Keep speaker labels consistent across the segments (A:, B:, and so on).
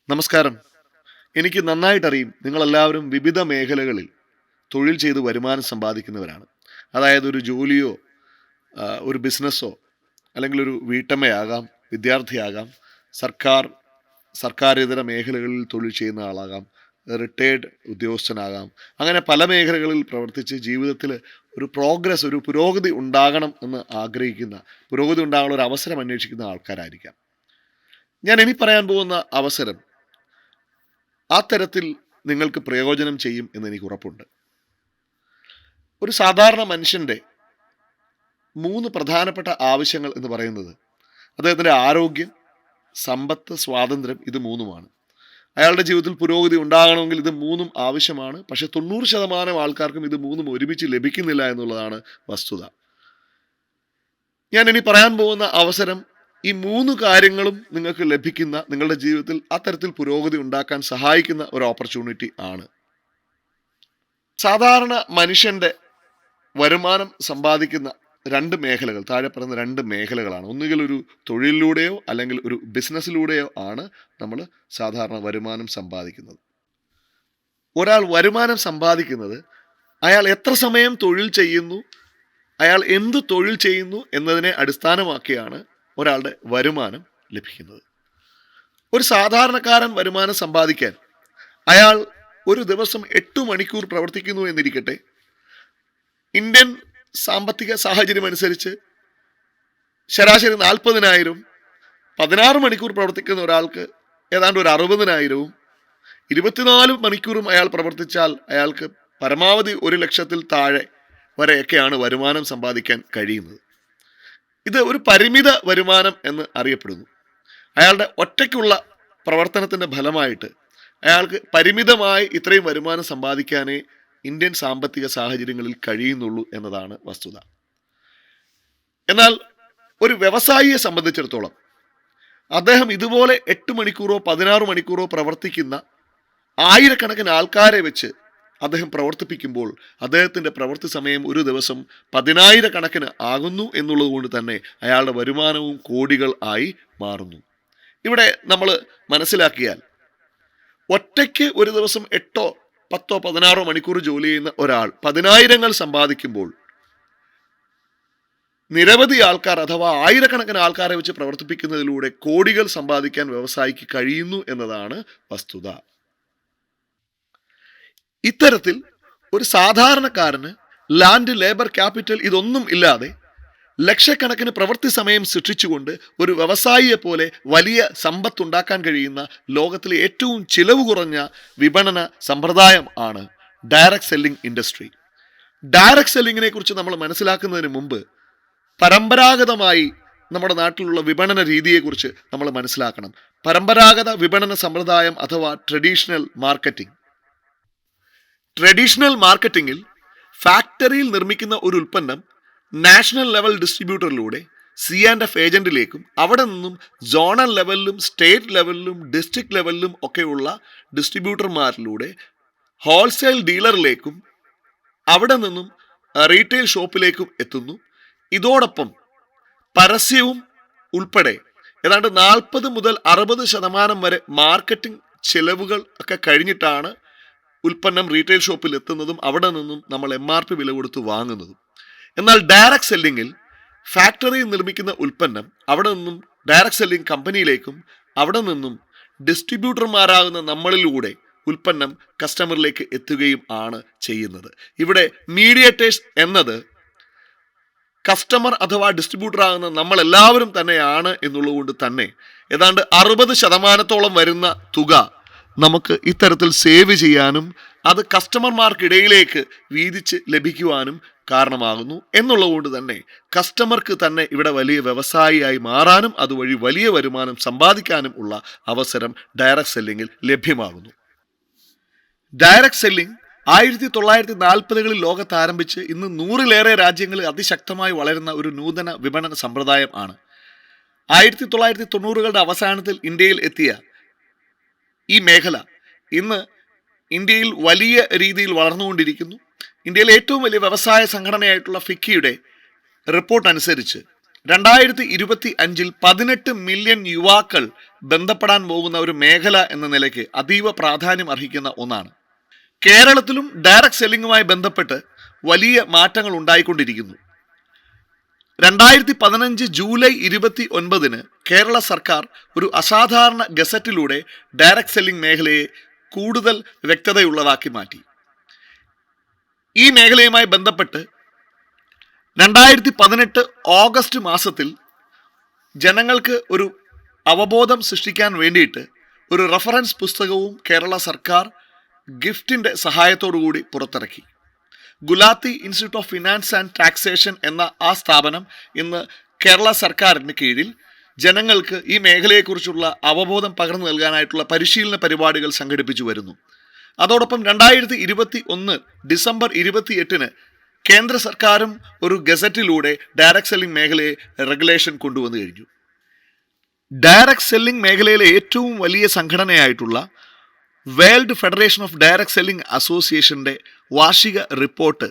A: നമസ്കാരം. എനിക്ക് നന്നായിട്ടറിയും നിങ്ങളെല്ലാവരും വിവിധ മേഖലകളിൽ തൊഴിൽ ചെയ്ത് വരുമാനം സമ്പാദിക്കുന്നവരാണ്. അതായത് ഒരു ജോലിയോ ഒരു ബിസിനസ്സോ അല്ലെങ്കിൽ ഒരു വീട്ടമ്മയാകാം, വിദ്യാർത്ഥിയാകാം, സർക്കാർ സർക്കാരിതര മേഖലകളിൽ തൊഴിൽ ചെയ്യുന്ന ആളാകാം, റിട്ടയേർഡ് ഉദ്യോഗസ്ഥനാകാം. അങ്ങനെ പല മേഖലകളിൽ പ്രവർത്തിച്ച് ജീവിതത്തിൽ ഒരു പുരോഗതി ഉണ്ടാകണം എന്ന് ആഗ്രഹിക്കുന്ന, പുരോഗതി ഉണ്ടാകാനുള്ള ഒരു അവസരം അന്വേഷിക്കുന്ന ആൾക്കാരായിരിക്കാം. ഞാൻ ഇനി പറയാൻ പോകുന്ന അവസരം ആ തരത്തിൽ നിങ്ങൾക്ക് പ്രയോജനം ചെയ്യും എന്ന് എനിക്ക് ഉറപ്പുണ്ട്. ഒരു സാധാരണ മനുഷ്യൻ്റെ 3 പ്രധാനപ്പെട്ട ആവശ്യങ്ങൾ എന്ന് പറയുന്നത് അദ്ദേഹത്തിൻ്റെ ആരോഗ്യം, സമ്പത്ത്, സ്വാതന്ത്ര്യം, ഇത് 3മാണ്. അയാളുടെ ജീവിതത്തിൽ പുരോഗതി ഉണ്ടാകണമെങ്കിൽ ഇത് 3ഉം ആവശ്യമാണ്. പക്ഷേ 90% ആൾക്കാർക്കും ഇത് 3ഉം ഒരുമിച്ച് ലഭിക്കുന്നില്ല എന്നുള്ളതാണ് വസ്തുത. ഞാൻ ഇനി പറയാൻ പോകുന്ന അവസരം ഈ 3 കാര്യങ്ങളും നിങ്ങൾക്ക് ലഭിക്കുന്ന, നിങ്ങളുടെ ജീവിതത്തിൽ അത്തരത്തിൽ പുരോഗതി ഉണ്ടാക്കാൻ സഹായിക്കുന്ന ഒരു ഓപ്പർച്യൂണിറ്റി ആണ്. സാധാരണ മനുഷ്യൻ്റെ വരുമാനം സമ്പാദിക്കുന്ന 2 മേഖലകൾ, താഴെ പറയുന്ന 2 മേഖലകളാണ്. ഒന്നുകിൽ ഒരു തൊഴിലിലൂടെയോ അല്ലെങ്കിൽ ഒരു ബിസിനസ്സിലൂടെയോ ആണ് നമ്മൾ സാധാരണ വരുമാനം സമ്പാദിക്കുന്നത്. ഒരാൾ വരുമാനം സമ്പാദിക്കുന്നത് അയാൾ എത്ര സമയം തൊഴിൽ ചെയ്യുന്നു, അയാൾ എന്ത് തൊഴിൽ ചെയ്യുന്നു എന്നതിനെ അടിസ്ഥാനമാക്കിയാണ് ഒരാളുടെ വരുമാനം ലഭിക്കുന്നത്. ഒരു സാധാരണക്കാരൻ വരുമാനം സമ്പാദിക്കാൻ അയാൾ ഒരു ദിവസം 8 മണിക്കൂർ പ്രവർത്തിക്കുന്നു എന്നിരിക്കട്ടെ. ഇന്ത്യൻ സാമ്പത്തിക സാഹചര്യം അനുസരിച്ച് ശരാശരി 40,000, 16 മണിക്കൂർ പ്രവർത്തിക്കുന്ന ഒരാൾക്ക് ഏതാണ്ട് ഒരു 60,000, 24 മണിക്കൂറും അയാൾ പ്രവർത്തിച്ചാൽ അയാൾക്ക് പരമാവധി 1,00,000-ൽ താഴെ വരെയൊക്കെയാണ് വരുമാനം സമ്പാദിക്കാൻ കഴിയുന്നത്. ഇത് ഒരു പരിമിത വരുമാനം എന്ന് അറിയപ്പെടുന്നു. അയാളുടെ ഒറ്റയ്ക്കുള്ള പ്രവർത്തനത്തിൻ്റെ ഫലമായിട്ട് അയാൾക്ക് പരിമിതമായി ഇത്രയും വരുമാനം സമ്പാദിക്കാനേ ഇന്ത്യൻ സാമ്പത്തിക സാഹചര്യങ്ങളിൽ കഴിയുന്നുള്ളൂ എന്നതാണ് വസ്തുത. എന്നാൽ ഒരു വ്യവസായിയെ സംബന്ധിച്ചിടത്തോളം അദ്ദേഹം ഇതുപോലെ 8 മണിക്കൂറോ 16 മണിക്കൂറോ പ്രവർത്തിക്കുന്ന ആയിരക്കണക്കിന് ആൾക്കാരെ വെച്ച് അദ്ദേഹം പ്രവർത്തിപ്പിക്കുമ്പോൾ അദ്ദേഹത്തിൻ്റെ പ്രവൃത്തി സമയം ഒരു ദിവസം 10,000 കണക്കിന് ആകുന്നു എന്നുള്ളത് കൊണ്ട് തന്നെ അയാളുടെ വരുമാനവും കോടികൾ ആയി മാറുന്നു. ഇവിടെ നമ്മൾ മനസ്സിലാക്കിയാൽ ഒറ്റയ്ക്ക് ഒരു ദിവസം 8, 10, 16 മണിക്കൂർ ജോലി ചെയ്യുന്ന ഒരാൾ 10,000 സമ്പാദിക്കുമ്പോൾ നിരവധി ആൾക്കാർ അഥവാ ആയിരക്കണക്കിന് ആൾക്കാരെ വെച്ച് പ്രവർത്തിപ്പിക്കുന്നതിലൂടെ കോടികൾ സമ്പാദിക്കാൻ വ്യവസായിക്ക് കഴിയുന്നു എന്നതാണ് വസ്തുത. ഇത്തരത്തിൽ ഒരു സാധാരണക്കാരന് ലാൻഡ്, ലേബർ, ക്യാപിറ്റൽ ഇതൊന്നും ഇല്ലാതെ ലക്ഷക്കണക്കിന് പ്രവൃത്തി സമയം സൃഷ്ടിച്ചുകൊണ്ട് ഒരു വ്യവസായിയെ പോലെ വലിയ സമ്പത്തുണ്ടാക്കാൻ കഴിയുന്ന ലോകത്തിലെ ഏറ്റവും ചിലവ് കുറഞ്ഞ വിപണന സമ്പ്രദായം ആണ് ഡയറക്റ്റ് സെല്ലിംഗ് ഇൻഡസ്ട്രി. ഡയറക്റ്റ് സെല്ലിങ്ങിനെ കുറിച്ച് നമ്മൾ മനസ്സിലാക്കുന്നതിന് മുമ്പ് പരമ്പരാഗതമായി നമ്മുടെ നാട്ടിലുള്ള വിപണന രീതിയെക്കുറിച്ച് നമ്മൾ മനസ്സിലാക്കണം. പരമ്പരാഗത വിപണന സമ്പ്രദായം അഥവാ ട്രഡീഷണൽ മാർക്കറ്റിംഗിൽ ഫാക്ടറിയിൽ നിർമ്മിക്കുന്ന ഒരു ഉൽപ്പന്നം നാഷണൽ ലെവൽ ഡിസ്ട്രിബ്യൂട്ടറിലൂടെ C&F ഏജന്റിലേക്കും അവിടെ നിന്നും സോണൽ ലെവലിലും സ്റ്റേറ്റ് ലെവലിലും ഡിസ്ട്രിക്ട് ലെവലിലും ഒക്കെയുള്ള ഡിസ്ട്രിബ്യൂട്ടർമാരിലൂടെ ഹോൾസെയിൽ ഡീലറിലേക്കും അവിടെ നിന്നും റീറ്റെയിൽ ഷോപ്പിലേക്കും എത്തുന്നു. ഇതോടൊപ്പം പരസ്യവും ഉൾപ്പെടെ ഏതാണ്ട് 40 മുതൽ 60% വരെ മാർക്കറ്റിംഗ് ചെലവുകൾ ഒക്കെ കഴിഞ്ഞിട്ടാണ് ഉൽപ്പന്നം റീറ്റെയിൽ ഷോപ്പിൽ എത്തുന്നതും അവിടെ നിന്നും നമ്മൾ MRP വില കൊടുത്ത് വാങ്ങുന്നതും. എന്നാൽ ഡയറക്റ്റ് സെല്ലിങ്ങിൽ ഫാക്ടറിയിൽ നിർമ്മിക്കുന്ന ഉൽപ്പന്നം അവിടെ നിന്നും ഡയറക്റ്റ് സെല്ലിംഗ് കമ്പനിയിലേക്കും അവിടെ നിന്നും ഡിസ്ട്രിബ്യൂട്ടർമാരാകുന്ന നമ്മളിലൂടെ ഉൽപ്പന്നം കസ്റ്റമറിലേക്ക് എത്തുകയും ആണ് ചെയ്യുന്നത്. ഇവിടെ മീഡിയേറ്റേഴ്സ് എന്നത് കസ്റ്റമർ അഥവാ ഡിസ്ട്രിബ്യൂട്ടർ ആകുന്ന നമ്മളെല്ലാവരും തന്നെയാണ് എന്നുള്ളതുകൊണ്ട് തന്നെ ഏതാണ്ട് 60% വരുന്ന തുക നമുക്ക് ഇത്തരത്തിൽ സേവ് ചെയ്യാനും അത് കസ്റ്റമർമാർക്കിടയിലേക്ക് വീതിച്ച് ലഭിക്കുവാനും കാരണമാകുന്നു. എന്നുള്ളതുകൊണ്ട് തന്നെ കസ്റ്റമർക്ക് തന്നെ ഇവിടെ വലിയ വ്യവസായിയായി മാറാനും അതുവഴി വലിയ വരുമാനം സമ്പാദിക്കാനും ഉള്ള അവസരം ഡയറക്റ്റ് സെല്ലിങ്ങിൽ ലഭ്യമാകുന്നു. ഡയറക്റ്റ് സെല്ലിംഗ് 1940-കളിൽ ലോകത്ത് ആരംഭിച്ച് ഇന്ന് 100-ലേറെ രാജ്യങ്ങളിൽ അതിശക്തമായി വളരുന്ന ഒരു നൂതന വിപണന സമ്പ്രദായം ആണ്. 1990-കളുടെ അവസാനത്തിൽ ഇന്ത്യയിൽ എത്തിയ ഈ മേഖല ഇന്ന് ഇന്ത്യയിൽ വലിയ രീതിയിൽ വളർന്നുകൊണ്ടിരിക്കുന്നു. ഇന്ത്യയിലെ ഏറ്റവും വലിയ വ്യവസായ സംഘടനയായിട്ടുള്ള ഫിക്കിയുടെ റിപ്പോർട്ട് അനുസരിച്ച് 2025-ൽ 18 മില്യൺ യുവാക്കൾ ബന്ധപ്പെടാൻ പോകുന്ന ഒരു മേഖല എന്ന നിലയ്ക്ക് അതീവ പ്രാധാന്യം അർഹിക്കുന്ന ഒന്നാണ്. കേരളത്തിലും ഡയറക്റ്റ് സെല്ലിങ്ങുമായി ബന്ധപ്പെട്ട് വലിയ മാറ്റങ്ങൾ ഉണ്ടായിക്കൊണ്ടിരിക്കുന്നു. 2015 ജൂലൈ 29 കേരള സർക്കാർ ഒരു അസാധാരണ ഗസറ്റിലൂടെ ഡയറക്റ്റ് സെല്ലിംഗ് മേഖലയെ കൂടുതൽ വ്യക്തതയുള്ളതാക്കി മാറ്റി. ഈ മേഖലയുമായി ബന്ധപ്പെട്ട് 2018 ഓഗസ്റ്റ് മാസത്തിൽ ജനങ്ങൾക്ക് ഒരു അവബോധം സൃഷ്ടിക്കാൻ വേണ്ടിയിട്ട് ഒരു റഫറൻസ് പുസ്തകവും കേരള സർക്കാർ ഗിഫ്റ്റിൻ്റെ സഹായത്തോടുകൂടി പുറത്തിറക്കി. Gulati institute of finance and taxation എന്ന ആ സ്ഥാപനം ഇന്ന് കേരള സർക്കാരിന് കീഴിൽ ജനങ്ങൾക്ക് ഈ മേഖലയെക്കുറിച്ചുള്ള അവബോധം പകർന്നു നൽകാനായിട്ടുള്ള പരിശീലന പരിപാടികൾ സംഘടിപ്പിച്ചു വരുന്നു. അതോടൊപ്പം 2021 ഡിസംബർ 28 കേന്ദ്ര സർക്കാരും ഒരു ഗസറ്റിലൂടെ ഡയറക്റ്റ് സെല്ലിംഗ് മേഖലയെ റെഗുലേഷൻ കൊണ്ടുവന്നു കഴിഞ്ഞു. ഡയറക്റ്റ് സെല്ലിംഗ് മേഖലയിലെ ഏറ്റവും വലിയ സംഘടനയായിട്ടുള്ള World Federation of Direct Selling അസോസിയേഷൻ്റെ വാർഷിക റിപ്പോർട്ട്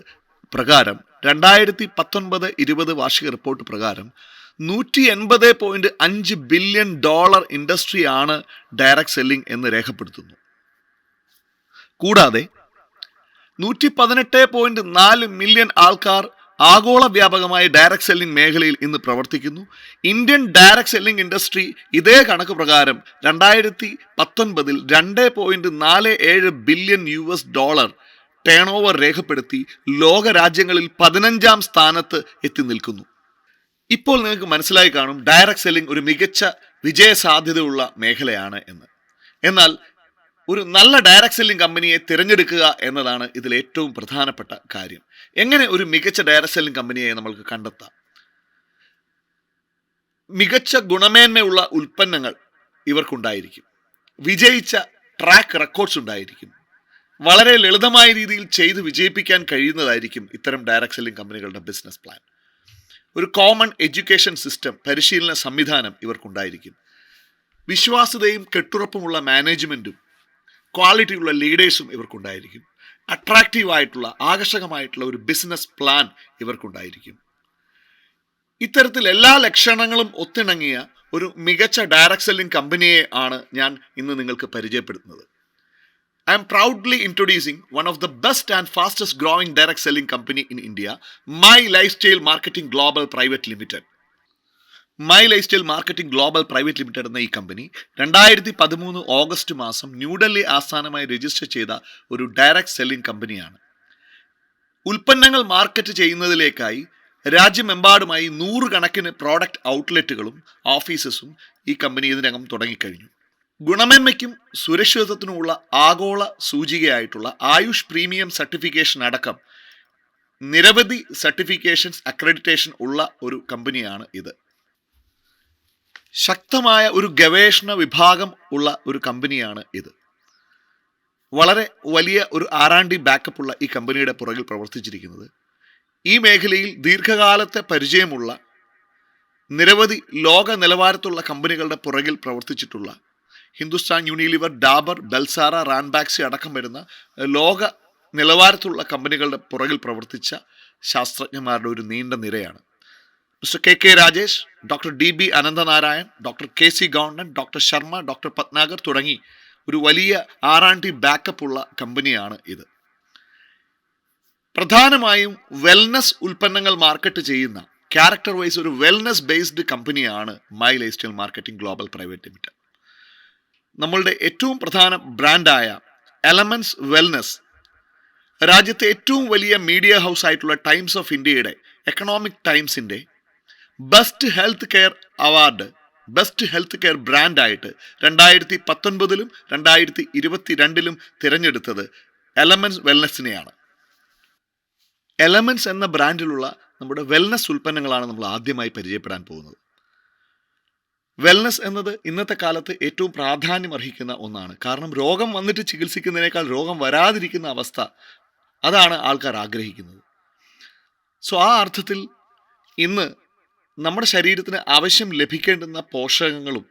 A: പ്രകാരം 2019-20 വാർഷിക റിപ്പോർട്ട് പ്രകാരം $180.5 ബില്യൺ ഇൻഡസ്ട്രിയാണ് ഡയറക്റ്റ് സെല്ലിംഗ് എന്ന് രേഖപ്പെടുത്തുന്നു. കൂടാതെ 118.4 മില്യൺ ആൾക്കാർ ആഗോള വ്യാപകമായി ഡയറക്റ്റ് സെല്ലിംഗ് മേഖലയിൽ ഇന്ന് പ്രവർത്തിക്കുന്നു. ഇന്ത്യൻ ഡയറക്റ്റ് സെല്ലിംഗ് ഇൻഡസ്ട്രി ഇതേ കണക്ക് പ്രകാരം 2019 $2.47 ബില്യൺ ടേൺ ഓവർ രേഖപ്പെടുത്തി ലോക രാജ്യങ്ങളിൽ 15ാം സ്ഥാനത്ത് എത്തി നിൽക്കുന്നു. ഇപ്പോൾ നിങ്ങൾക്ക് മനസ്സിലായി കാണും ഡയറക്റ്റ് സെല്ലിംഗ് ഒരു മികച്ച വിജയ സാധ്യതയുള്ള മേഖലയാണ് എന്ന്. എന്നാൽ ഒരു നല്ല ഡയറക്റ്റ് സെല്ലിംഗ് കമ്പനിയെ തിരഞ്ഞെടുക്കുക എന്നതാണ് ഇതിൽ ഏറ്റവും പ്രധാനപ്പെട്ട കാര്യം. എങ്ങനെ ഒരു മികച്ച ഡയറക്റ്റ് സെല്ലിംഗ് കമ്പനിയെ നമ്മൾക്ക് കണ്ടെത്താം? മികച്ച ഗുണമേന്മയുള്ള ഉൽപ്പന്നങ്ങൾ ഇവർക്കുണ്ടായിരിക്കും. വിജയിച്ച ട്രാക്ക് റെക്കോർഡ്സ് ഉണ്ടായിരിക്കും. വളരെ ലളിതമായ രീതിയിൽ ചെയ്ത് വിജയിപ്പിക്കാൻ കഴിയുന്നതായിരിക്കും ഇത്തരം ഡയറക്റ്റ് സെല്ലിംഗ് കമ്പനികളുടെ ബിസിനസ് പ്ലാൻ. ഒരു കോമൺ എഡ്യൂക്കേഷൻ സിസ്റ്റം, പരിശീലന സംവിധാനം ഇവർക്കുണ്ടായിരിക്കും. വിശ്വാസ്യതയും കെട്ടുറപ്പുമുള്ള മാനേജ്മെൻറ്റും ക്വാളിറ്റിയുള്ള ലീഡേഴ്സും ഇവർക്കുണ്ടായിരിക്കും. അട്രാക്റ്റീവായിട്ടുള്ള ആകർഷകമായിട്ടുള്ള ഒരു ബിസിനസ് പ്ലാൻ ഇവർക്കുണ്ടായിരിക്കും. ഇത്തരത്തിൽ എല്ലാ ലക്ഷണങ്ങളും ഒത്തിണങ്ങിയ ഒരു മികച്ച ഡയറക്റ്റ് സെല്ലിംഗ് കമ്പനിയെ ആണ് ഞാൻ ഇന്ന് നിങ്ങൾക്ക് പരിചയപ്പെടുത്തുന്നത്. I am proudly introducing one of the best and fastest growing direct selling company in India, My Lifestyle Marketing Global Private Limited. My Lifestyle Marketing Global Private limited എന്ന ഈ കമ്പനി 2013 ഓഗസ്റ്റ് മാസം ന്യൂഡൽഹി ആസ്ഥാനമായി രജിസ്റ്റർ ചെയ്ത ഒരു direct selling കമ്പനിയാണ്. ഉൽപ്പന്നങ്ങൾ market ചെയ്യുന്നതിലേക്കായി രാജ്യമെമ്പാടുമായി 100 കണക്കിന് product ഔട്ട്ലെറ്റുകളും ഓഫീസസും ഈ കമ്പനി ഇതിനകം തുടങ്ങിക്കഴിഞ്ഞു. ഗുണമേന്മയ്ക്കും സുരക്ഷിതത്വത്തിനുമുള്ള ആഗോള സൂചികയായിട്ടുള്ള ആയുഷ് പ്രീമിയം സർട്ടിഫിക്കേഷൻ അടക്കം നിരവധി സർട്ടിഫിക്കേഷൻസ് അക്രഡിറ്റേഷൻ ഉള്ള ഒരു കമ്പനിയാണ് ഇത്. ശക്തമായ ഒരു ഗവേഷണ വിഭാഗം ഉള്ള ഒരു കമ്പനിയാണ് ഇത്. വളരെ വലിയ ഒരു R&D ബാക്കപ്പ് ഉള്ള ഈ കമ്പനിയുടെ പുറകിൽ പ്രവർത്തിച്ചിരിക്കുന്നത് ഈ മേഖലയിൽ ദീർഘകാലത്തെ പരിചയമുള്ള നിരവധി ലോക നിലവാരത്തുള്ള കമ്പനികളുടെ പുറകിൽ പ്രവർത്തിച്ചിട്ടുള്ള ഹിന്ദുസ്ഥാൻ യൂണിലിവർ, ഡാബർ, ബെൽസാറ, റാൻബാക്സി അടക്കം വരുന്ന ലോക നിലവാരത്തുള്ള കമ്പനികളുടെ പുറകിൽ പ്രവർത്തിച്ച ശാസ്ത്രജ്ഞന്മാരുടെ ഒരു നീണ്ട നിരയാണ്. Mister KK Rajesh, doctor DB Ananthanarayan, doctor KC Goundan, doctor Sharma, doctor Patnagar തുടങ്ങി ഒരു വലിയ R&D ബാക്കപ്പ് ഉള്ള കമ്പനിയാണ് ഇത്. പ്രധാനമായും വെൽനസ് ഉൽപ്പന്നങ്ങൾ മാർക്കറ്റ് ചെയ്യുന്ന ക്യാരക്ടർ വൈസ് ഒരു വെൽനസ് ബേസ്ഡ് കമ്പനിയാണ് My Lifestyle Marketing Global Private Limited. നമ്മളുടെ ഏറ്റവും പ്രധാന ബ്രാൻഡായ എലമെന്റ്സ് വെൽനസ് രാജ്യത്തെ ഏറ്റവും വലിയ മീഡിയ ഹൗസ് ആയിട്ടുള്ള ടൈംസ് ഓഫ് ഇന്ത്യയുടെ എക്കണോമിക് ടൈംസിൻ്റെ best health care award, best health care ബ്രാൻഡായിട്ട് 2019 2022 തിരഞ്ഞെടുത്തത് എലമെന്റ്സ് വെൽനസിനെയാണ്. എലമെന്റ്സ് എന്ന ബ്രാൻഡിലുള്ള നമ്മുടെ വെൽനസ് ഉൽപ്പന്നങ്ങളാണ് നമ്മൾ ആദ്യമായി പരിചയപ്പെടാൻ പോകുന്നത്. വെൽനസ് എന്നത് ഇന്നത്തെ കാലത്ത് ഏറ്റവും പ്രാധാന്യം അർഹിക്കുന്ന ഒന്നാണ്. കാരണം രോഗം വന്നിട്ട് ചികിത്സിക്കുന്നതിനേക്കാൾ രോഗം വരാതിരിക്കുന്ന അവസ്ഥ, അതാണ് ആൾക്കാർ ആഗ്രഹിക്കുന്നത്. സോ ആ അർത്ഥത്തിൽ ഇന്ന് നമ്മുടെ ശരീരത്തിന് ആവശ്യം ലഭിക്കേണ്ടുന്ന പോഷകങ്ങളും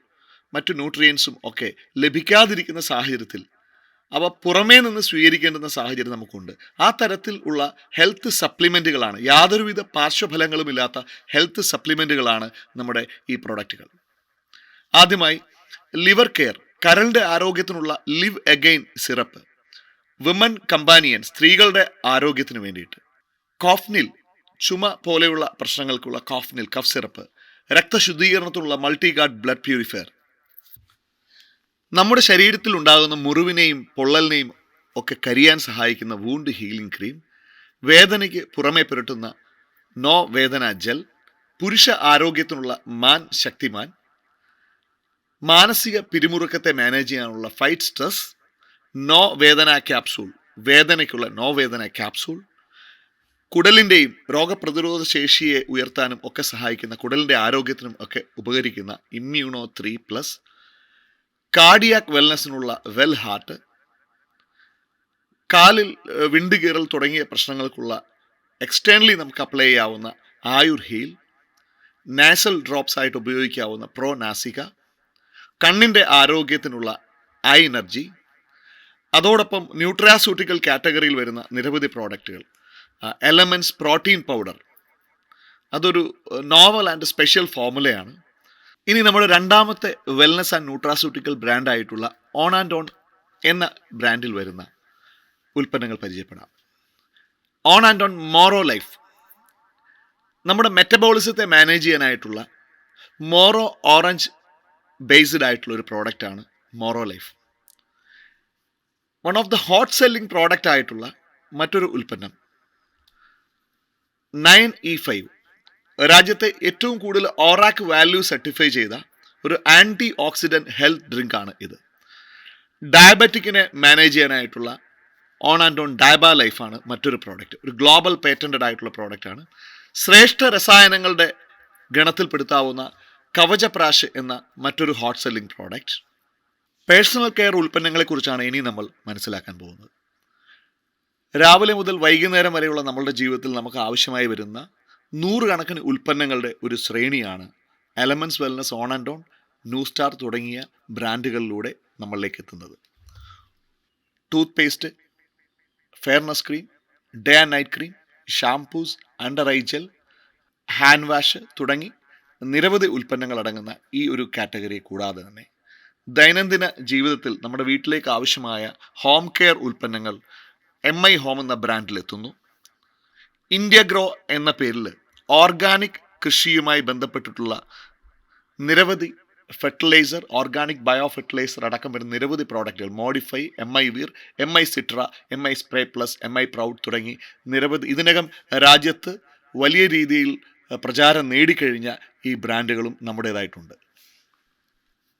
A: മറ്റു ന്യൂട്രിയൻസും ഒക്കെ ലഭിക്കാതിരിക്കുന്ന സാഹചര്യത്തിൽ അവ പുറമേ നിന്ന് സ്വീകരിക്കേണ്ടുന്ന സാഹചര്യം നമുക്കുണ്ട്. ആ തരത്തിൽ ഉള്ള ഹെൽത്ത് സപ്ലിമെൻറ്റുകളാണ്, യാതൊരുവിധ പാർശ്വഫലങ്ങളുമില്ലാത്ത ഹെൽത്ത് സപ്ലിമെൻറ്റുകളാണ് നമ്മുടെ ഈ പ്രൊഡക്റ്റുകൾ. ആദ്യമായി ലിവർ കെയർ, കരളിന്റെ ആരോഗ്യത്തിനുള്ള Liv Again syrup. Women Companion, സ്ത്രീകളുടെ ആരോഗ്യത്തിന് വേണ്ടിയിട്ട്. കോഫ്നിൽ, ചുമ പോലെയുള്ള പ്രശ്നങ്ങൾക്കുള്ള കോഫ്നിൽ കഫ് സിറപ്പ്. രക്തശുദ്ധീകരണത്തിനുള്ള മൾട്ടിഗാർഡ് ബ്ലഡ് പ്യൂരിഫയർ. നമ്മുടെ ശരീരത്തിൽ ഉണ്ടാകുന്ന മുറിവിനെയും പൊള്ളലിനെയും ഒക്കെ കരിയാൻ സഹായിക്കുന്ന വൂണ്ട് ഹീലിംഗ് ക്രീം. വേദനയ്ക്ക് പുറമെ പുരട്ടുന്ന നോ വേദന ജെൽ. പുരുഷ ആരോഗ്യത്തിനുള്ള മാൻ ശക്തിമാൻ. മാനസിക പിരിമുറുക്കത്തെ മാനേജ് ചെയ്യാനുള്ള ഫൈറ്റ് സ്ട്രെസ്. നോ വേദന ക്യാപ്സൂൾ, വേദനയ്ക്കുള്ള നോ വേദന ക്യാപ്സൂൾ. കുടലിൻ്റെയും രോഗപ്രതിരോധ ശേഷിയെ ഉയർത്താനും ഒക്കെ സഹായിക്കുന്ന, കുടലിൻ്റെ ആരോഗ്യത്തിനും ഒക്കെ ഉപകരിക്കുന്ന ഇമ്മ്യൂണോ 3+. കാർഡിയാക് വെൽനെസ്സിനുള്ള വെൽ ഹാർട്ട്. കാലിൽ വിണ്ടുകീറൽ തുടങ്ങിയ പ്രശ്നങ്ങൾക്കുള്ള എക്സ്റ്റേണലി നമുക്ക് അപ്ലൈ ചെയ്യാവുന്ന ആയുർ ഹീൽ. നാസൽ ഡ്രോപ്സ് ആയിട്ട് ഉപയോഗിക്കാവുന്ന പ്രോ നാസിക. കണ്ണിൻ്റെ ആരോഗ്യത്തിനുള്ള ഐ എനർജി. അതോടൊപ്പം ന്യൂട്രാസ്യൂട്ടിക്കൽ കാറ്റഗറിയിൽ വരുന്ന നിരവധി പ്രോഡക്റ്റുകൾ. എലമെൻറ്റ്സ് പ്രോട്ടീൻ പൗഡർ, അതൊരു നോവൽ ആൻഡ് സ്പെഷ്യൽ ഫോർമുലയാണ്. ഇനി നമ്മുടെ രണ്ടാമത്തെ വെൽനസ് ആൻഡ് ന്യൂട്രാസ്യൂട്ടിക്കൽ ബ്രാൻഡായിട്ടുള്ള ഓൺ ആൻഡ് ഓൺ എന്ന ബ്രാൻഡിൽ വരുന്ന ഉൽപ്പന്നങ്ങൾ പരിചയപ്പെടാം. On and On Moro Life, നമ്മുടെ മെറ്റബോളിസത്തെ മാനേജ് ചെയ്യാനായിട്ടുള്ള മോറോ ഓറഞ്ച് ബേസ്ഡ് ആയിട്ടുള്ള ഒരു പ്രോഡക്റ്റാണ് Moro Life. One of the hot selling product ആയിട്ടുള്ള മറ്റൊരു ഉൽപ്പന്നം 9E5, രാജ്യത്തെ ഏറ്റവും കൂടുതൽ ഓറാക്ക് വാല്യൂ സർട്ടിഫൈ ചെയ്ത ഒരു ആൻറ്റി ഓക്സിഡൻറ്റ് ഹെൽത്ത് ഡ്രിങ്ക് ആണ് ഇത്. ഡയബറ്റിക്കിനെ മാനേജ് ചെയ്യാനായിട്ടുള്ള ഓൺ ആൻഡ് ഓൺ ഡയബ ലൈഫാണ് മറ്റൊരു പ്രോഡക്റ്റ്. ഒരു ഗ്ലോബൽ പേറ്റൻറ്റഡ് ആയിട്ടുള്ള പ്രോഡക്റ്റാണ്. ശ്രേഷ്ഠ രസായനങ്ങളുടെ ഗണത്തിൽപ്പെടുത്താവുന്ന കവചപ്രാശ് എന്ന മറ്റൊരു hot selling product. Personal care ഉൽപ്പന്നങ്ങളെക്കുറിച്ചാണ് ഇനി നമ്മൾ മനസ്സിലാക്കാൻ പോകുന്നത്. രാവിലെ മുതൽ വൈകുന്നേരം വരെയുള്ള നമ്മളുടെ ജീവിതത്തിൽ നമുക്ക് ആവശ്യമായി വരുന്ന നൂറുകണക്കിന് ഉൽപ്പന്നങ്ങളുടെ ഒരു ശ്രേണിയാണ് elements wellness, on and on, new star തുടങ്ങിയ ബ്രാൻഡുകളിലൂടെ നമ്മളിലേക്ക് എത്തുന്നത്. Tooth paste, fairness cream, day and night cream, shampoos, under eye gel, hand wash തുടങ്ങി നിരവധി ഉൽപ്പന്നങ്ങൾ അടങ്ങുന്ന ഈ ഒരു കാറ്റഗറി കൂടാതെ തന്നെ ദൈനംദിന ജീവിതത്തിൽ നമ്മുടെ വീട്ടിലേക്ക് ആവശ്യമായ ഹോം കെയർ ഉൽപ്പന്നങ്ങൾ MI ഹോം എന്ന ബ്രാൻഡിലെത്തുന്നു. ഇന്ത്യ ഗ്രോ എന്ന പേരിൽ ഓർഗാനിക് കൃഷിയുമായി ബന്ധപ്പെട്ടിട്ടുള്ള നിരവധി ഫെർട്ടിലൈസർ, ഓർഗാനിക് ബയോ ഫെർട്ടിലൈസർ അടക്കം വരുന്ന നിരവധി പ്രോഡക്റ്റുകൾ, modify, MI Veer, MI Citra, MI Spray Plus, MI Proud തുടങ്ങി നിരവധി ഇതിനകം രാജ്യത്ത് വലിയ രീതിയിൽ പ്രചാരം നേടിക്കഴിഞ്ഞ ഈ ബ്രാൻഡുകളും നമ്മുടേതായിട്ടുണ്ട്.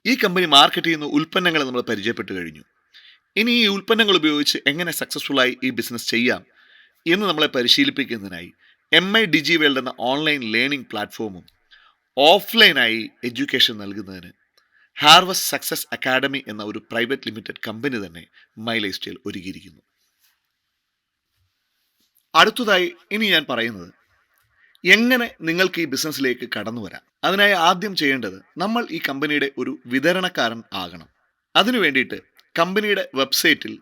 A: ഈ കമ്പനി മാർക്കറ്റ് ചെയ്യുന്ന ഉൽപ്പന്നങ്ങളെ നമ്മൾ പരിചയപ്പെട്ടു കഴിഞ്ഞു. ഇനി ഈ ഉൽപ്പന്നങ്ങൾ ഉപയോഗിച്ച് എങ്ങനെ സക്സസ്ഫുള്ളായി ഈ ബിസിനസ് ചെയ്യാം എന്ന് നമ്മളെ പരിശീലിപ്പിക്കുന്നതിനായി MI ഡിജി വേൾഡ് എന്ന ഓൺലൈൻ ലേണിംഗ് പ്ലാറ്റ്ഫോമും ഓഫ്ലൈനായി എഡ്യൂക്കേഷൻ നൽകുന്നതിന് ഹാർവസ്റ്റ് സക്സസ് അക്കാഡമി എന്ന ഒരു പ്രൈവറ്റ് ലിമിറ്റഡ് കമ്പനി തന്നെ മൈ ലൈഫ് സ്റ്റൈൽ ഒരുക്കിയിരിക്കുന്നു. അടുത്തതായി ഇനി ഞാൻ പറയുന്നത് എങ്ങനെ നിങ്ങൾക്ക് ഈ ബിസിനസ്സിലേക്ക് കടന്നു വരാം. അതിനായി ആദ്യം ചെയ്യേണ്ടത് നമ്മൾ ഈ കമ്പനിയുടെ ഒരു വിതരണക്കാരൻ ആകണം. അതിനു വേണ്ടിയിട്ട് കമ്പനിയുടെ വെബ്സൈറ്റിൽ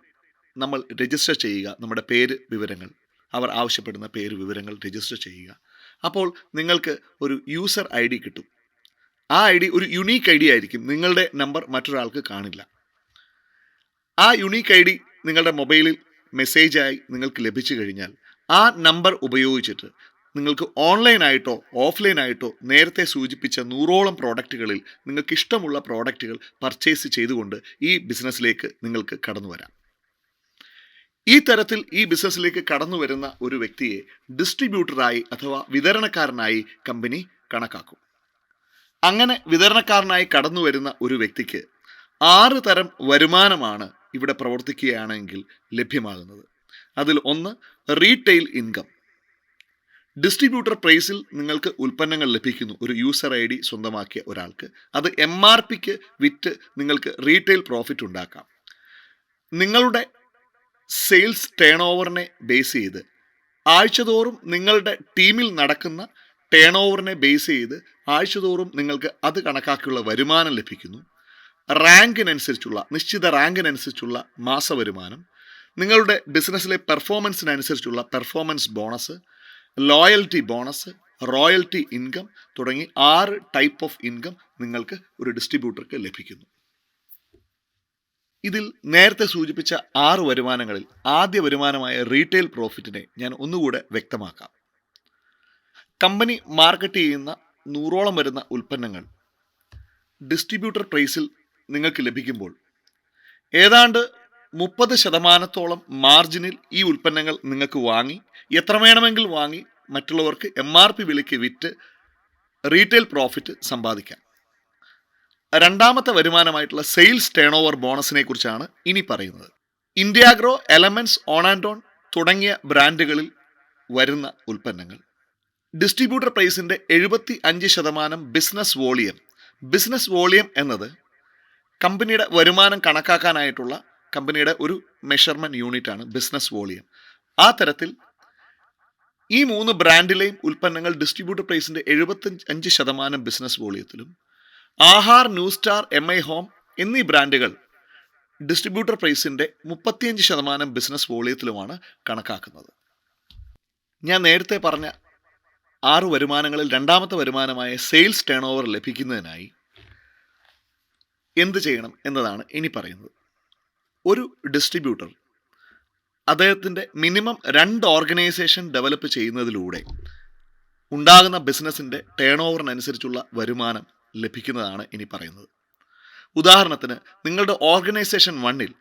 A: നമ്മൾ രജിസ്റ്റർ ചെയ്യുക. നമ്മുടെ പേര് വിവരങ്ങൾ, അവർ ആവശ്യപ്പെടുന്ന പേര് വിവരങ്ങൾ രജിസ്റ്റർ ചെയ്യുക. അപ്പോൾ നിങ്ങൾക്ക് ഒരു യൂസർ ID കിട്ടും. ആ ID ഒരു യുണീക്ക് ID ആയിരിക്കും. നിങ്ങളുടെ നമ്പർ മറ്റൊരാൾക്ക് കാണില്ല. ആ യുണീക്ക് ID നിങ്ങളുടെ മൊബൈലിൽ മെസ്സേജായി നിങ്ങൾക്ക് ലഭിച്ചു കഴിഞ്ഞാൽ ആ നമ്പർ ഉപയോഗിച്ചിട്ട് നിങ്ങൾക്ക് ഓൺലൈനായിട്ടോ ഓഫ്ലൈനായിട്ടോ നേരത്തെ സൂചിപ്പിച്ച 100ഓളം പ്രോഡക്റ്റുകളിൽ നിങ്ങൾക്ക് ഇഷ്ടമുള്ള പ്രോഡക്റ്റുകൾ പർച്ചേസ് ചെയ്തുകൊണ്ട് ഈ ബിസിനസ്സിലേക്ക് നിങ്ങൾക്ക് കടന്നു വരാം. ഈ തരത്തിൽ ഈ ബിസിനസ്സിലേക്ക് കടന്നു വരുന്ന ഒരു വ്യക്തിയെ ഡിസ്ട്രിബ്യൂട്ടറായി അഥവാ വിതരണക്കാരനായി കമ്പനി കണക്കാക്കും. അങ്ങനെ വിതരണക്കാരനായി കടന്നു വരുന്ന ഒരു വ്യക്തിക്ക് 6 തരം വരുമാനമാണ് ഇവിടെ പ്രവർത്തിക്കുകയാണെങ്കിൽ ലഭ്യമാകുന്നത്. അതിൽ ഒന്ന് റീറ്റെയിൽ ഇൻകം. ഡിസ്ട്രിബ്യൂട്ടർ പ്രൈസിൽ നിങ്ങൾക്ക് ഉൽപ്പന്നങ്ങൾ ലഭിക്കുന്നു. ഒരു യൂസർ ID സ്വന്തമാക്കിയ ഒരാൾക്ക് അത് MRPക്ക് വിറ്റ് നിങ്ങൾക്ക് റീറ്റെയിൽ പ്രോഫിറ്റ് ഉണ്ടാക്കാം. നിങ്ങളുടെ സെയിൽസ് ടേൺ ഓവറിനെ ബേസ് ചെയ്ത് ആഴ്ചതോറും നിങ്ങളുടെ ടീമിൽ നടക്കുന്ന ടേൺ ഓവറിനെ ബേസ് ചെയ്ത് ആഴ്ചതോറും നിങ്ങൾക്ക് അത് കണക്കാക്കിയുള്ള വരുമാനം ലഭിക്കുന്നു. റാങ്കിനനുസരിച്ചുള്ള നിശ്ചിത റാങ്കിനനുസരിച്ചുള്ള മാസവരുമാനം, നിങ്ങളുടെ ബിസിനസ്സിലെ പെർഫോമൻസിനനുസരിച്ചുള്ള performance bonus, loyalty bonus, royalty income തുടങ്ങി 6 ടൈപ്പ് ഓഫ് ഇൻകം നിങ്ങൾക്ക് ഒരു ഡിസ്ട്രിബ്യൂട്ടർക്ക് ലഭിക്കുന്നു. ഇതിൽ നേരത്തെ സൂചിപ്പിച്ച 6 വരുമാനങ്ങളിൽ ആദ്യ വരുമാനമായ റീറ്റെയിൽ പ്രോഫിറ്റിനെ ഞാൻ ഒന്നുകൂടെ വ്യക്തമാക്കാം. കമ്പനി മാർക്കറ്റ് ചെയ്യുന്ന 100ഓളം വരുന്ന ഉൽപ്പന്നങ്ങൾ ഡിസ്ട്രിബ്യൂട്ടർ പ്രൈസിൽ നിങ്ങൾക്ക് ലഭിക്കുമ്പോൾ ഏതാണ്ട് 30% മാർജിനിൽ ഈ ഉൽപ്പന്നങ്ങൾ നിങ്ങൾക്ക് വാങ്ങി എത്ര വേണമെങ്കിൽ വാങ്ങി മറ്റുള്ളവർക്ക് MRP വിലയ്ക്ക് വിറ്റ് റീറ്റെയിൽ പ്രോഫിറ്റ് സമ്പാദിക്കാം. രണ്ടാമത്തെ വരുമാനമായിട്ടുള്ള സെയിൽസ് ടേൺ ഓവർ ബോണസിനെ കുറിച്ചാണ് ഇനി പറയുന്നത്. ഇന്ത്യാഗ്രോ, എലമെന്റ്സ്, ഓൺ ആൻഡ് ഓൺ തുടങ്ങിയ ബ്രാൻഡുകളിൽ വരുന്ന ഉൽപ്പന്നങ്ങൾ ഡിസ്ട്രിബ്യൂട്ടർ പ്രൈസിൻ്റെ 75% ബിസിനസ് വോളിയം എന്നത് കമ്പനിയുടെ വരുമാനം കണക്കാക്കാനായിട്ടുള്ള കമ്പനിയുടെ ഒരു മെഷർമെൻറ്റ് യൂണിറ്റാണ് ബിസിനസ് വോളിയം. ആ തരത്തിൽ ഈ 3 ബ്രാൻഡിലെയും ഉൽപ്പന്നങ്ങൾ ഡിസ്ട്രിബ്യൂട്ടർ പ്രൈസിൻ്റെ 75% ബിസിനസ് വോളിയത്തിലും, Aahar, New Star, MI Home എന്നീ ബ്രാൻഡുകൾ ഡിസ്ട്രിബ്യൂട്ടർ പ്രൈസിൻ്റെ 35% ബിസിനസ് വോളിയത്തിലുമാണ് കണക്കാക്കുന്നത്. ഞാൻ നേരത്തെ പറഞ്ഞ 6 വരുമാനങ്ങളിൽ രണ്ടാമത്തെ വരുമാനമായ സെയിൽസ് ടേൺ ഓവർ ലഭിക്കുന്നതിനായി എന്ത് ചെയ്യണം എന്നതാണ് ഇനി പറയുന്നത്. ഒരു ഡിസ്ട്രിബ്യൂട്ടർ അദ്ദേഹത്തിൻ്റെ മിനിമം 2 ഓർഗനൈസേഷൻ ഡെവലപ്പ് ചെയ്യുന്നതിലൂടെ ഉണ്ടാകുന്ന ബിസിനസ്സിൻ്റെ ടേൺ ഓവറിനനുസരിച്ചുള്ള വരുമാനം ലഭിക്കുന്നതാണ് ഇനി പറയുന്നത്. ഉദാഹരണത്തിന്, നിങ്ങളുടെ ഓർഗനൈസേഷൻ 1-ൽ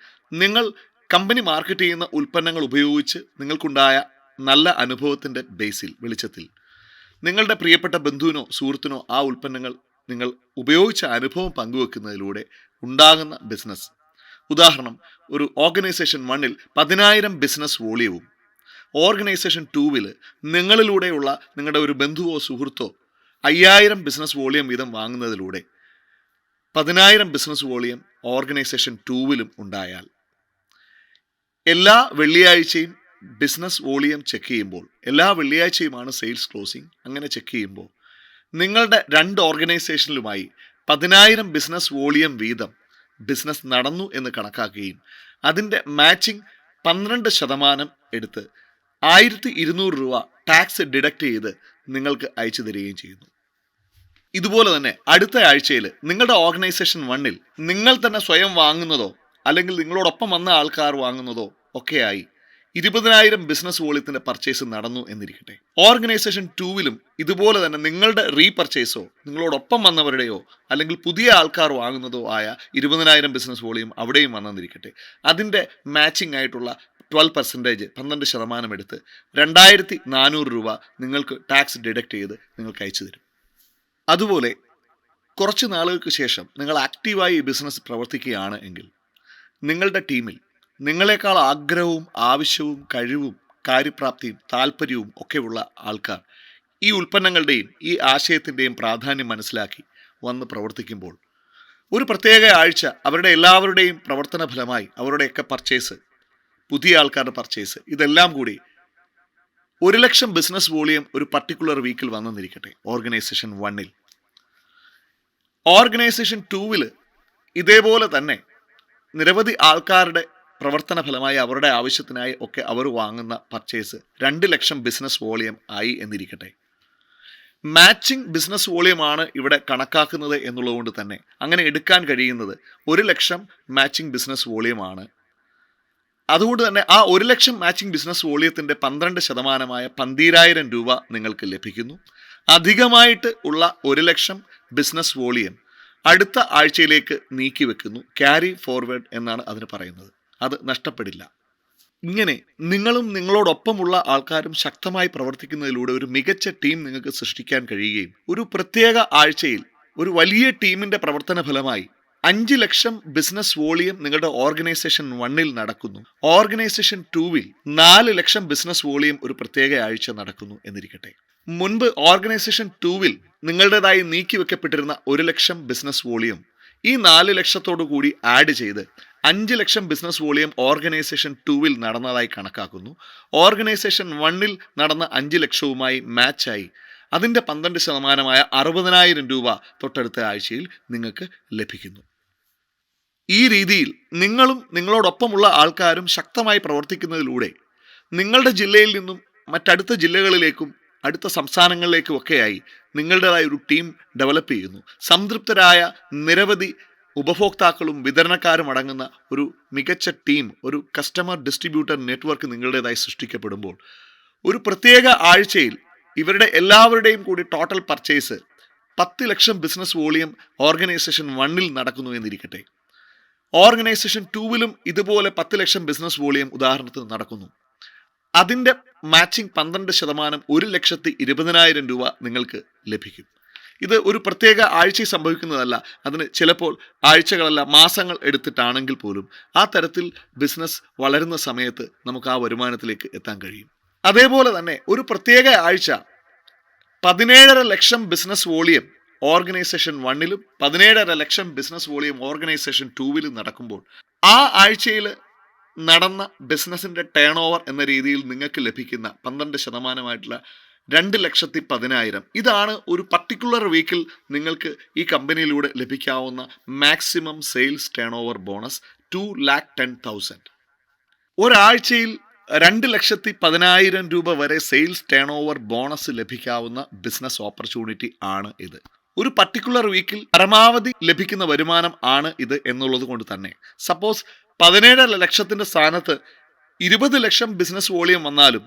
A: നിങ്ങൾ കമ്പനി മാർക്കറ്റ് ചെയ്യുന്ന ഉൽപ്പന്നങ്ങൾ ഉപയോഗിച്ച് നിങ്ങൾക്കുണ്ടായ നല്ല അനുഭവത്തിൻ്റെ വെളിച്ചത്തിൽ നിങ്ങളുടെ പ്രിയപ്പെട്ട ബന്ധുവിനോ സുഹൃത്തിനോ ആ ഉൽപ്പന്നങ്ങൾ നിങ്ങൾ ഉപയോഗിച്ച അനുഭവം പങ്കുവെക്കുന്നതിലൂടെ ഉണ്ടാകുന്ന ബിസിനസ്. ഉദാഹരണം, ഒരു ഓർഗനൈസേഷൻ 1-ൽ 10,000 ബിസിനസ് വോളിയവും ഓർഗനൈസേഷൻ 2-ൽ നിങ്ങളിലൂടെയുള്ള നിങ്ങളുടെ ഒരു ബന്ധുവോ സുഹൃത്തോ 5,000 ബിസിനസ് വോളിയം വീതം വാങ്ങുന്നതിലൂടെ 10,000 ബിസിനസ് വോളിയം ഓർഗനൈസേഷൻ 2-ലും ഉണ്ടായാൽ എല്ലാ വെള്ളിയാഴ്ചയും ബിസിനസ് വോളിയം ചെക്ക് ചെയ്യുമ്പോൾ, എല്ലാ വെള്ളിയാഴ്ചയുമാണ് സെയിൽസ് ക്ലോസിംഗ്, അങ്ങനെ ചെക്ക് ചെയ്യുമ്പോൾ നിങ്ങളുടെ 2 ഓർഗനൈസേഷനിലുമായി 10,000 ബിസിനസ് വോളിയം വീതം ബിസിനസ് നടന്നു എന്ന് കണക്കാക്കുകയും അതിൻ്റെ മാച്ചിങ് 12% എടുത്ത് 1,200 രൂപ ടാക്സ് ഡിഡക്റ്റ് ചെയ്ത് നിങ്ങൾക്ക് അയച്ചു തരികയും ചെയ്യുന്നു. ഇതുപോലെ തന്നെ അടുത്ത ആഴ്ചയിൽ നിങ്ങളുടെ ഓർഗനൈസേഷൻ 1-ൽ നിങ്ങൾ തന്നെ സ്വയം വാങ്ങുന്നതോ അല്ലെങ്കിൽ നിങ്ങളോടൊപ്പം വന്ന ആൾക്കാർ വാങ്ങുന്നതോ ഒക്കെയായി 20,000 ബിസിനസ് വോളിയത്തിൻ്റെ പർച്ചേസ് നടന്നു എന്നിരിക്കട്ടെ. ഓർഗനൈസേഷൻ 2-ലും ഇതുപോലെ തന്നെ നിങ്ങളുടെ റീപർച്ചേസോ നിങ്ങളോടൊപ്പം വന്നവരുടെയോ അല്ലെങ്കിൽ പുതിയ ആൾക്കാർ വാങ്ങുന്നതോ ആയ 20,000 ബിസിനസ് വോളിയം അവിടെയും വന്നെന്നിരിക്കട്ടെ. അതിൻ്റെ മാച്ചിങ് ആയിട്ടുള്ള 12% എടുത്ത് 2,400 രൂപ നിങ്ങൾക്ക് ടാക്സ് ഡിഡക്റ്റ് ചെയ്ത് നിങ്ങൾക്ക് അയച്ചു തരും. അതുപോലെ കുറച്ച് നാളുകൾക്ക് ശേഷം നിങ്ങൾ ആക്റ്റീവായി ഈ ബിസിനസ് പ്രവർത്തിക്കുകയാണ് എങ്കിൽ നിങ്ങളുടെ ടീമിൽ നിങ്ങളെക്കാൾ ആഗ്രഹവും ആവശ്യവും കഴിവും കാര്യപ്രാപ്തിയും താല്പര്യവും ഒക്കെയുള്ള ആൾക്കാർ ഈ ഉൽപ്പന്നങ്ങളുടെയും ഈ ആശയത്തിൻ്റെയും പ്രാധാന്യം മനസ്സിലാക്കി വന്ന് പ്രവർത്തിക്കുമ്പോൾ ഒരു പ്രത്യേക ആഴ്ച അവരുടെ എല്ലാവരുടെയും പ്രവർത്തന ഫലമായി അവരുടെയൊക്കെ പർച്ചേസ്, പുതിയ ആൾക്കാരുടെ പർച്ചേസ്, ഇതെല്ലാം കൂടി 1,00,000 ബിസിനസ് വോളിയം ഒരു പർട്ടിക്കുലർ വീക്കിൽ വന്നെന്നിരിക്കട്ടെ. ഓർഗനൈസേഷൻ 1-ൽ ഓർഗനൈസേഷൻ 2-ൽ ഇതേപോലെ തന്നെ നിരവധി ആൾക്കാരുടെ പ്രവർത്തന ഫലമായി അവരുടെ ആവശ്യത്തിനായി ഒക്കെ അവർ വാങ്ങുന്ന പർച്ചേസ് 2,00,000 ബിസിനസ് വോളിയം ആയി എന്നിരിക്കട്ടെ. മാച്ചിങ് ബിസിനസ് വോളിയമാണ് ഇവിടെ കണക്കാക്കുന്നത് എന്നുള്ളതുകൊണ്ട് തന്നെ അങ്ങനെ എടുക്കാൻ കഴിയുന്നത് 1,00,000 മാച്ചിങ് ബിസിനസ് വോളിയമാണ്. അതുകൊണ്ട് തന്നെ ആ 1,00,000 മാച്ചിങ് ബിസിനസ് വോളിയത്തിൻ്റെ 12%-മായ 12,000 രൂപ നിങ്ങൾക്ക് ലഭിക്കുന്നു. അധികമായിട്ട് ഉള്ള 1,00,000 ബിസിനസ് വോളിയം അടുത്ത ആഴ്ചയിലേക്ക് നീക്കി വെക്കുന്നു. ക്യാരി ഫോർവേഡ് എന്നാണ് അതിന് പറയുന്നത്. അത് നഷ്ടപ്പെടില്ല. ഇങ്ങനെ നിങ്ങളും നിങ്ങളോടൊപ്പമുള്ള ആൾക്കാരും ശക്തമായി പ്രവർത്തിക്കുന്നതിലൂടെ ഒരു മികച്ച ടീം നിങ്ങൾക്ക് സൃഷ്ടിക്കാൻ കഴിയുകയും ഒരു പ്രത്യേക ആഴ്ചയിൽ ഒരു വലിയ ടീമിൻ്റെ പ്രവർത്തന ഫലമായി 5,00,000 ബിസിനസ് വോളിയം നിങ്ങളുടെ ഓർഗനൈസേഷൻ 1-ൽ നടക്കുന്നു. ഓർഗനൈസേഷൻ 2-ൽ 4,00,000 ബിസിനസ് വോളിയം ഒരു പ്രത്യേക ആഴ്ച നടക്കുന്നു എന്നിരിക്കട്ടെ. മുൻപ് ഓർഗനൈസേഷൻ 2-ൽ നിങ്ങളുടേതായി നീക്കി വെക്കപ്പെട്ടിരുന്ന 1,00,000 ബിസിനസ് വോളിയം ഈ 4,00,000 കൂടി ആഡ് ചെയ്ത് 5,00,000 ബിസിനസ് വോളിയം ഓർഗനൈസേഷൻ 2-ൽ നടന്നതായി കണക്കാക്കുന്നു. ഓർഗനൈസേഷൻ 1-ൽ നടന്ന 5,00,000-വുമായി മാച്ചായി അതിൻ്റെ 12%-മായ 60,000 രൂപ തൊട്ടടുത്ത ആഴ്ചയിൽ നിങ്ങൾക്ക് ലഭിക്കുന്നു. ഈ രീതിയിൽ നിങ്ങളും നിങ്ങളോടൊപ്പമുള്ള ആൾക്കാരും ശക്തമായി പ്രവർത്തിക്കുന്നതിലൂടെ നിങ്ങളുടെ ജില്ലയിൽ നിന്നും മറ്റടുത്ത ജില്ലകളിലേക്കും അടുത്ത സംസ്ഥാനങ്ങളിലേക്കും ഒക്കെയായി നിങ്ങളുടേതായ ഒരു ടീം ഡെവലപ്പ് ചെയ്യുന്നു. സംതൃപ്തരായ നിരവധി ഉപഭോക്താക്കളും വിതരണക്കാരും അടങ്ങുന്ന ഒരു മികച്ച ടീം, ഒരു കസ്റ്റമർ ഡിസ്ട്രിബ്യൂട്ടർ നെറ്റ്വർക്ക് നിങ്ങളുടേതായി സൃഷ്ടിക്കപ്പെടുമ്പോൾ ഒരു പ്രത്യേക ആഴ്ചയിൽ ഇവരുടെ എല്ലാവരുടെയും കൂടി ടോട്ടൽ പർച്ചേസ് 10 ലക്ഷം ബിസിനസ് വോളിയം ഓർഗനൈസേഷൻ 1-ൽ നടക്കുന്നു എന്നിരിക്കട്ടെ. ഓർഗനൈസേഷൻ 2-ലും ഇതുപോലെ 10 ലക്ഷം ബിസിനസ് വോളിയം ഉദാഹരണത്തിന് നടക്കുന്നു. അതിൻ്റെ മാച്ചിങ് 12% 1,20,000 രൂപ നിങ്ങൾക്ക് ലഭിക്കും. ഇത് ഒരു പ്രത്യേക ആഴ്ചയിൽ സംഭവിക്കുന്നതല്ല. അതിന് ചിലപ്പോൾ ആഴ്ചകളല്ല മാസങ്ങൾ എടുത്തിട്ടാണെങ്കിൽ പോലും ആ തരത്തിൽ ബിസിനസ് വളരുന്ന സമയത്ത് നമുക്ക് ആ വരുമാനത്തിലേക്ക് എത്താൻ കഴിയും. അതേപോലെ തന്നെ ഒരു പ്രത്യേക ആഴ്ച 17.5 ലക്ഷം ബിസിനസ് വോളിയം ഓർഗനൈസേഷൻ 1-ലും 17.5 ലക്ഷം ബിസിനസ് വോളിയം ഓർഗനൈസേഷൻ 2-ലും നടക്കുമ്പോൾ ആ ആഴ്ചയിൽ നടന്ന ബിസിനസിൻ്റെ ടേൺ ഓവർ എന്ന രീതിയിൽ നിങ്ങൾക്ക് ലഭിക്കുന്ന 12% 2,10,000 ഇതാണ് ഒരു പർട്ടിക്കുലർ വീക്കിൽ നിങ്ങൾക്ക് ഈ കമ്പനിയിലൂടെ ലഭിക്കാവുന്ന maximum sales turn over bonus 2,10,000. ഒരാഴ്ചയിൽ 2,10,000 രൂപ വരെ സെയിൽസ് ടേൺ ഓവർ ബോണസ് ലഭിക്കാവുന്ന ബിസിനസ് ഓപ്പർച്യൂണിറ്റി ആണ് ഇത്. ഒരു പർട്ടിക്കുലർ വീക്കിൽ പരമാവധി ലഭിക്കുന്ന വരുമാനം ആണ് ഇത് എന്നുള്ളത് കൊണ്ട് തന്നെ സപ്പോസ് 17 ലക്ഷത്തിൻ്റെ സ്ഥാനത്ത് 20 ലക്ഷം ബിസിനസ് വോളിയം വന്നാലും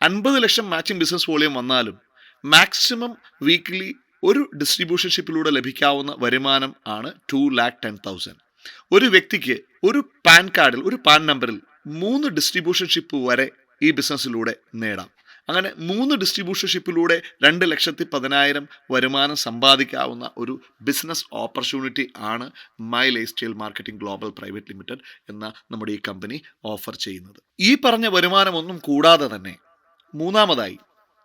A: 50 ലക്ഷം മാച്ചിങ് ബിസിനസ് വോളിയം വന്നാലും മാക്സിമം വീക്ക്ലി ഒരു ഡിസ്ട്രിബ്യൂഷൻഷിപ്പിലൂടെ ലഭിക്കാവുന്ന വരുമാനം ആണ് 2,10,000. ഒരു വ്യക്തിക്ക് ഒരു പാൻ കാർഡിൽ, ഒരു പാൻ നമ്പറിൽ 3 ഡിസ്ട്രിബ്യൂഷൻഷിപ്പ് വരെ ഈ ബിസിനസ്സിലൂടെ നേടാം. അങ്ങനെ 3 ഡിസ്ട്രിബ്യൂഷൻഷിപ്പിലൂടെ 2,10,000 വരുമാനം സമ്പാദിക്കാവുന്ന ഒരു ബിസിനസ് ഓപ്പർച്യൂണിറ്റി ആണ് my life style marketing Global Private limited എന്ന നമ്മുടെ ഈ കമ്പനി ഓഫർ ചെയ്യുന്നത്. ഈ പറഞ്ഞ വരുമാനമൊന്നും കൂടാതെ തന്നെ മൂന്നാമതായി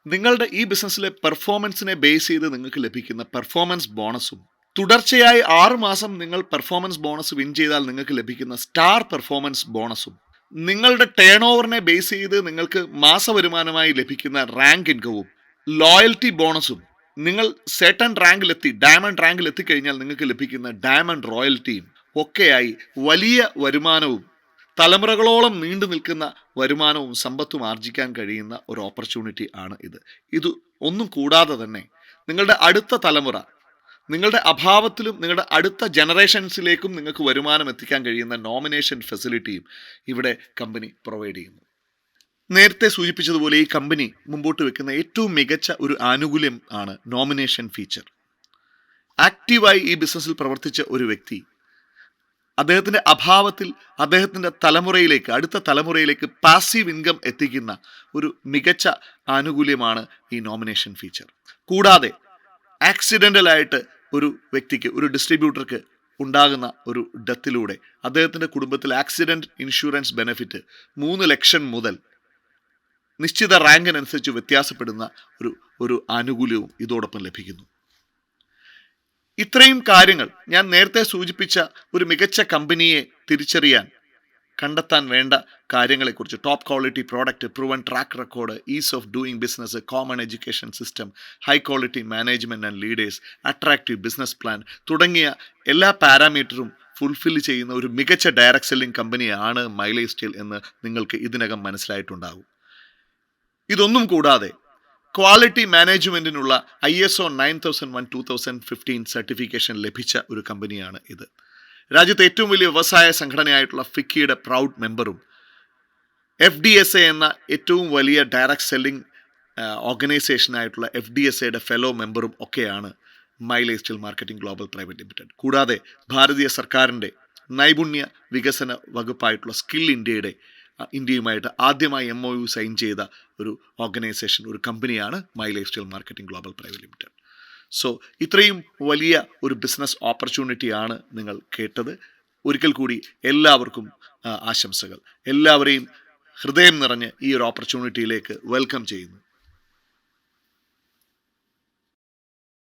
A: നിങ്ങളുടെ ഈ ബിസിനസ്സിലെ പെർഫോമൻസിനെ ബേസ് ചെയ്ത് നിങ്ങൾക്ക് ലഭിക്കുന്ന പെർഫോമൻസ് ബോണസും, തുടർച്ചയായി 6 മാസം നിങ്ങൾ പെർഫോമൻസ് ബോണസ് വിൻ ചെയ്താൽ നിങ്ങൾക്ക് ലഭിക്കുന്ന സ്റ്റാർ പെർഫോമൻസ് ബോണസും, നിങ്ങളുടെ ടേൺ ഓവറിനെ ബേസ് ചെയ്ത് നിങ്ങൾക്ക് മാസവരുമാനമായി ലഭിക്കുന്ന റാങ്ക് ഇൻകവും, ലോയൽറ്റി ബോണസും, നിങ്ങൾ സെർട്ടൺ റാങ്കിലെത്തി ഡയമണ്ട് റാങ്കിൽ എത്തിക്കഴിഞ്ഞാൽ നിങ്ങൾക്ക് ലഭിക്കുന്ന ഡയമണ്ട് റോയൽറ്റിയും ഒക്കെയായി വലിയ വരുമാനവും തലമുറകളോളം നീണ്ടു നിൽക്കുന്ന വരുമാനവും സമ്പത്തും ആർജിക്കാൻ കഴിയുന്ന ഒരു ഓപ്പർച്യൂണിറ്റി ആണ് ഇത്. ഇത് ഒന്നും കൂടാതെ തന്നെ നിങ്ങളുടെ അടുത്ത തലമുറ, നിങ്ങളുടെ അഭാവത്തിലും നിങ്ങളുടെ അടുത്ത ജനറേഷൻസിലേക്കും നിങ്ങൾക്ക് വരുമാനം എത്തിക്കാൻ കഴിയുന്ന നോമിനേഷൻ ഫെസിലിറ്റിയും ഇവിടെ കമ്പനി പ്രൊവൈഡ് ചെയ്യുന്നു. നേരത്തെ സൂചിപ്പിച്ചതുപോലെ ഈ കമ്പനി മുമ്പോട്ട് വെക്കുന്ന ഏറ്റവും മികച്ച ഒരു ആനുകൂല്യം ആണ് നോമിനേഷൻ ഫീച്ചർ. ആക്റ്റീവായി ഈ ബിസിനസ്സിൽ പ്രവർത്തിച്ച ഒരു വ്യക്തി അദ്ദേഹത്തിൻ്റെ അഭാവത്തിൽ അദ്ദേഹത്തിൻ്റെ തലമുറയിലേക്ക്, അടുത്ത തലമുറയിലേക്ക് പാസീവ് ഇൻകം എത്തിക്കുന്ന ഒരു മികച്ച ആനുകൂല്യമാണ് ഈ നോമിനേഷൻ ഫീച്ചർ. കൂടാതെ ആക്സിഡൻ്റലായിട്ട് ഒരു വ്യക്തിക്ക്, ഒരു ഡിസ്ട്രിബ്യൂട്ടർക്ക് ഉണ്ടാകുന്ന ഒരു ഡെത്തിലൂടെ അദ്ദേഹത്തിൻ്റെ കുടുംബത്തിൽ ആക്സിഡൻറ്റ് ഇൻഷുറൻസ് ബെനിഫിറ്റ് 3 ലക്ഷം മുതൽ നിശ്ചിത റാങ്കിനനുസരിച്ച് വ്യത്യാസപ്പെടുന്ന ഒരു ആനുകൂല്യവും ഇതോടൊപ്പം ലഭിക്കുന്നു. ഇത്രയും കാര്യങ്ങൾ ഞാൻ നേരത്തെ സൂചിപ്പിച്ച ഒരു മികച്ച കമ്പനിയെ തിരിച്ചറിയാൻ, കണ്ടെത്താൻ വേണ്ട കാര്യങ്ങളെക്കുറിച്ച് top quality product, proven track record, is of doing business, common education system, high quality management and leaders, attractive business plan തുടങ്ങിയ എല്ലാ പാരാമീറ്ററും ഫുൾഫിൽ ചെയ്യുന്ന ഒരു മികച്ച ഡയറക്റ്റ് സെല്ലിംഗ് കമ്പനിയാണ് മൈ ലൈഫ് സ്റ്റൈൽ എന്ന് നിങ്ങൾക്ക് ഇതിനകം മനസ്സിലായിട്ടുണ്ടാകും. ഇതൊന്നും കൂടാതെ ക്വാളിറ്റി മാനേജ്മെൻറ്റിനുള്ള ISO 9001:2015 സർട്ടിഫിക്കേഷൻ ലഭിച്ച ഒരു കമ്പനിയാണ് ഇത്. രാജ്യത്തെ ഏറ്റവും വലിയ വ്യവസായ സംഘടനയായിട്ടുള്ള ഫിക്കിയുടെ പ്രൗഡ് മെമ്പറും FDSA എന്ന ഏറ്റവും വലിയ ഡയറക്റ്റ് സെല്ലിംഗ് ഓർഗനൈസേഷനായിട്ടുള്ള FDSAയുടെ ഫെലോ മെമ്പറും ഒക്കെയാണ് my life style marketing Global Private limited. കൂടാതെ ഭാരതീയ സർക്കാരിൻ്റെ നൈപുണ്യ വികസന വകുപ്പായിട്ടുള്ള സ്കിൽ ഇന്ത്യയുമായിട്ട് ആദ്യമായി MOU സൈൻ ചെയ്ത ഒരു ഓർഗനൈസേഷൻ, ഒരു കമ്പനിയാണ് my life style marketing Global Private limited. So ഇത്രയും വലിയ ഒരു ബിസിനസ് ഓപ്പർച്യൂണിറ്റിയാണ് നിങ്ങൾ കേട്ടത്. ഒരിക്കൽ കൂടി എല്ലാവർക്കും ആശംസകൾ. എല്ലാവരെയും ഹൃദയം നിറഞ്ഞ് ഈ ഒരു ഓപ്പർച്യൂണിറ്റിയിലേക്ക് വെൽക്കം ചെയ്യുന്നു.